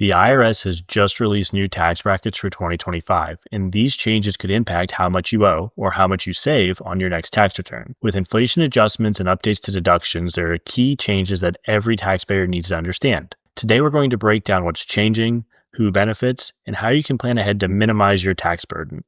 The IRS has just released new tax brackets for 2025, and these changes could impact how much you owe or how much you save on your next tax return. With inflation adjustments and updates to deductions, there are key changes that every taxpayer needs to understand. Today, we're going to break down what's changing, who benefits, and how you can plan ahead to minimize your tax burden.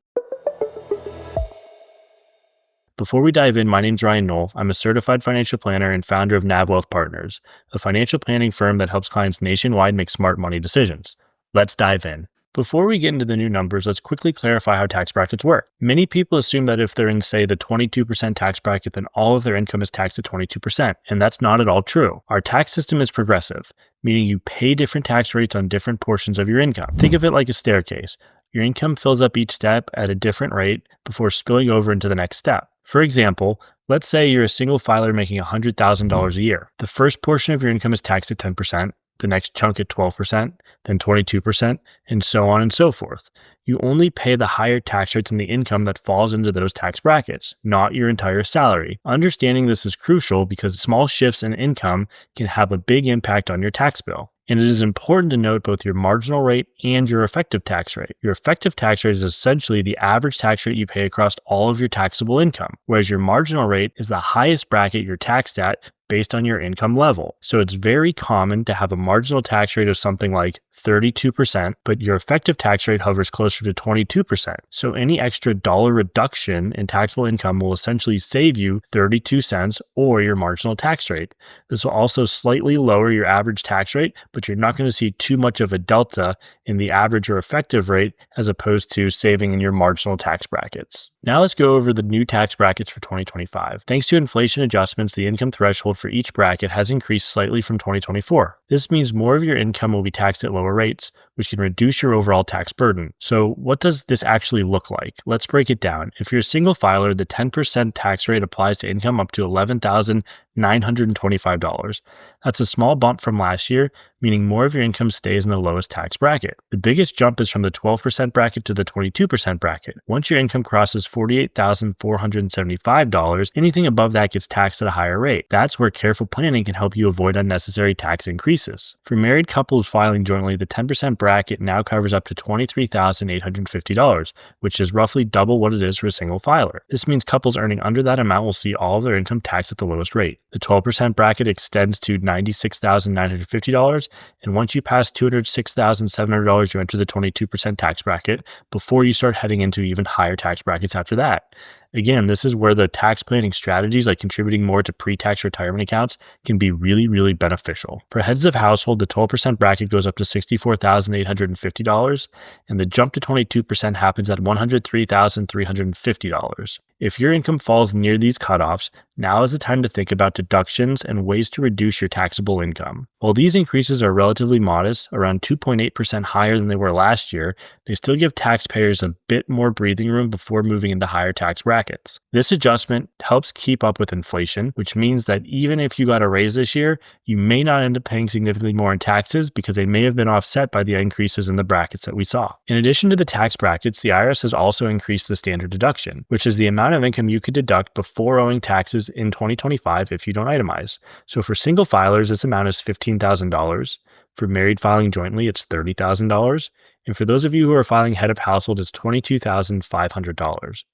Before we dive in, my name's Ryan Knoll. I'm a certified financial planner and founder of Nav Wealth Partners, a financial planning firm that helps clients nationwide make smart money decisions. Let's dive in. Before we get into the new numbers, let's quickly clarify how tax brackets work. Many people assume that if they're in, say, the 22% tax bracket, then all of their income is taxed at 22%, and that's not at all true. Our tax system is progressive, meaning you pay different tax rates on different portions of your income. Think of it like a staircase. Your income fills up each step at a different rate before spilling over into the next step. For example, let's say you're a single filer making $100,000 a year. The first portion of your income is taxed at 10%, the next chunk at 12%, then 22%, and so on and so forth. You only pay the higher tax rates on the income that falls into those tax brackets, not your entire salary. Understanding this is crucial because small shifts in income can have a big impact on your tax bill. And it is important to note both your marginal rate and your effective tax rate. Your effective tax rate is essentially the average tax rate you pay across all of your taxable income, whereas your marginal rate is the highest bracket you're taxed at based on your income level. So it's very common to have a marginal tax rate of something like 32%, but your effective tax rate hovers closer to 22%. So any extra dollar reduction in taxable income will essentially save you 32 cents or your marginal tax rate. This will also slightly lower your average tax rate, but you're not going to see too much of a delta in the average or effective rate as opposed to saving in your marginal tax brackets. Now let's go over the new tax brackets for 2025. Thanks to inflation adjustments, the income threshold for each bracket has increased slightly from 2024. This means more of your income will be taxed at lower rates, which can reduce your overall tax burden. So what does this actually look like? Let's break it down. If you're a single filer, the 10% tax rate applies to income up to $11,925. That's a small bump from last year, meaning more of your income stays in the lowest tax bracket. The biggest jump is from the 12% bracket to the 22% bracket. Once your income crosses $48,475, anything above that gets taxed at a higher rate. That's where careful planning can help you avoid unnecessary tax increases. For married couples filing jointly, the 10% bracket now covers up to $23,850, which is roughly double what it is for a single filer. This means couples earning under that amount will see all of their income taxed at the lowest rate. The 12% bracket extends to $96,950, and once you pass $206,700, you enter the 22% tax bracket before you start heading into even higher tax brackets after that. Again, this is where the tax planning strategies like contributing more to pre-tax retirement accounts can be really, really beneficial. For heads of household, the 12% bracket goes up to $64,850, and the jump to 22% happens at $103,350. If your income falls near these cutoffs, now is the time to think about deductions and ways to reduce your taxable income. While these increases are relatively modest, around 2.8% higher than they were last year, they still give taxpayers a bit more breathing room before moving into higher tax brackets. This adjustment helps keep up with inflation, which means that even if you got a raise this year, you may not end up paying significantly more in taxes because they may have been offset by the increases in the brackets that we saw. In addition to the tax brackets, the IRS has also increased the standard deduction, which is the amount of income you could deduct before owing taxes in 2025 if you don't itemize. So for single filers, this amount is $15,000. For married filing jointly, it's $30,000. And for those of you who are filing head of household, it's $22,500.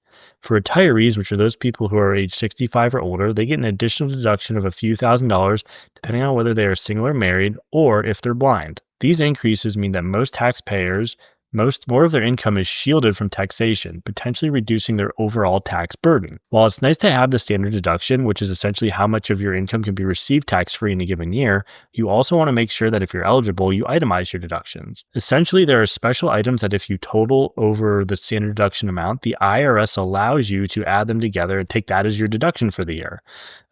For retirees, which are those people who are age 65 or older, they get an additional deduction of a few $1,000s depending on whether they are single or married or if they're blind. These increases mean that most taxpayers more of their income is shielded from taxation, potentially reducing their overall tax burden. While it's nice to have the standard deduction, which is essentially how much of your income can be received tax-free in a given year, you also want to make sure that if you're eligible, you itemize your deductions. Essentially, there are special items that if you total over the standard deduction amount, the IRS allows you to add them together and take that as your deduction for the year.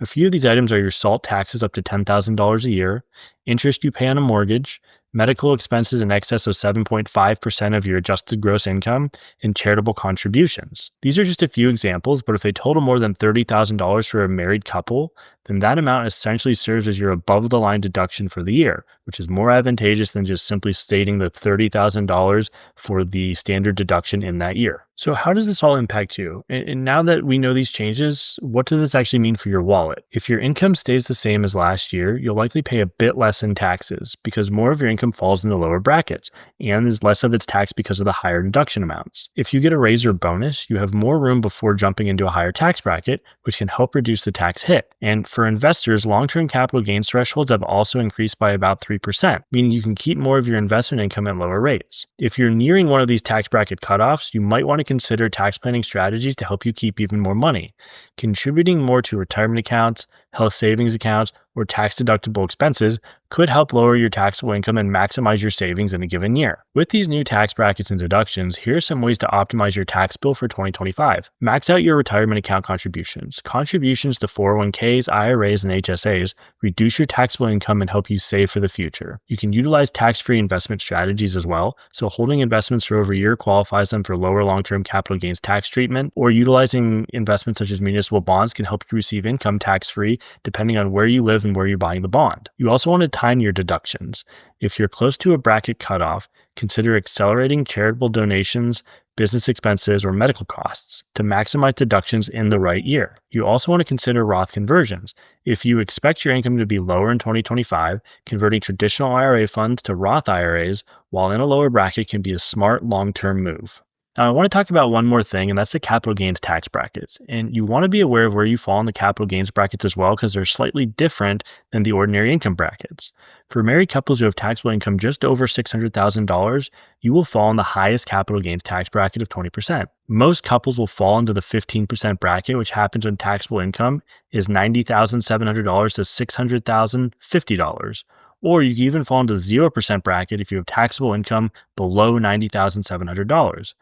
A few of these items are your SALT taxes up to $10,000 a year, interest you pay on a mortgage, medical expenses in excess of 7.5% of your adjusted gross income, and charitable contributions. These are just a few examples, but if they total more than $30,000 for a married couple, then that amount essentially serves as your above the line deduction for the year, which is more advantageous than just simply stating the $30,000 for the standard deduction in that year. So how does this all impact you? And now that we know these changes, what does this actually mean for your wallet? If your income stays the same as last year, you'll likely pay a bit less in taxes because more of your income falls in the lower brackets, and there's less of its taxed because of the higher deduction amounts. If you get a raise or bonus, you have more room before jumping into a higher tax bracket, which can help reduce the tax hit. And for investors, long-term capital gains thresholds have also increased by about 3%, meaning you can keep more of your investment income at lower rates. If you're nearing one of these tax bracket cutoffs, you might want to consider tax planning strategies to help you keep even more money. Contributing more to retirement accounts, health savings accounts, or tax-deductible expenses could help lower your taxable income and maximize your savings in a given year. With these new tax brackets and deductions, here are some ways to optimize your tax bill for 2025. Max out your retirement account contributions. Contributions to 401ks, IRAs, and HSAs reduce your taxable income and help you save for the future. You can utilize tax-free investment strategies as well, so holding investments for over a year qualifies them for lower long-term capital gains tax treatment, or utilizing investments such as municipal bonds can help you receive income tax-free depending on where you live and where you're buying the bond. You also want to time your deductions. If you're close to a bracket cutoff, consider accelerating charitable donations, business expenses, or medical costs to maximize deductions in the right year. You also want to consider Roth conversions. If you expect your income to be lower in 2025, converting traditional IRA funds to Roth IRAs while in a lower bracket can be a smart long-term move. Now, I want to talk about one more thing, and that's the capital gains tax brackets. And you want to be aware of where you fall in the capital gains brackets as well, because they're slightly different than the ordinary income brackets. For married couples who have taxable income just over $600,000, you will fall in the highest capital gains tax bracket of 20%. Most couples will fall into the 15% bracket, which happens when taxable income is $90,700 to $600,050. Or you can even fall into the 0% bracket if you have taxable income below $90,700.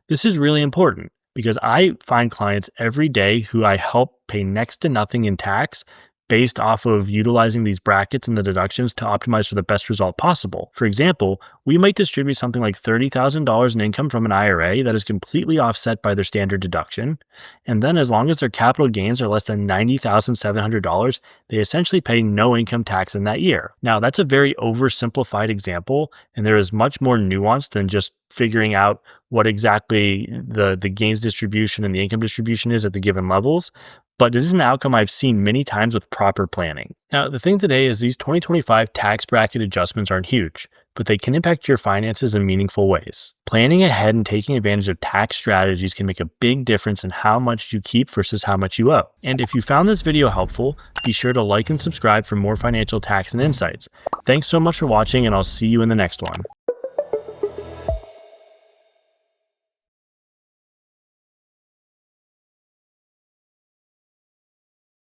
This is really important because I find clients every day who I help pay next to nothing in tax based off of utilizing these brackets and the deductions to optimize for the best result possible. For example, we might distribute something like $30,000 in income from an IRA that is completely offset by their standard deduction. And then as long as their capital gains are less than $90,700, they essentially pay no income tax in that year. Now, that's a very oversimplified example, and there is much more nuance than just figuring out what exactly the gains distribution and the income distribution is at the given levels. But this is an outcome I've seen many times with proper planning. Now, the thing today is these 2025 tax bracket adjustments aren't huge, but they can impact your finances in meaningful ways. Planning ahead and taking advantage of tax strategies can make a big difference in how much you keep versus how much you owe. And if you found this video helpful, be sure to like and subscribe for more financial tax and insights. Thanks so much for watching, and I'll see you in the next one.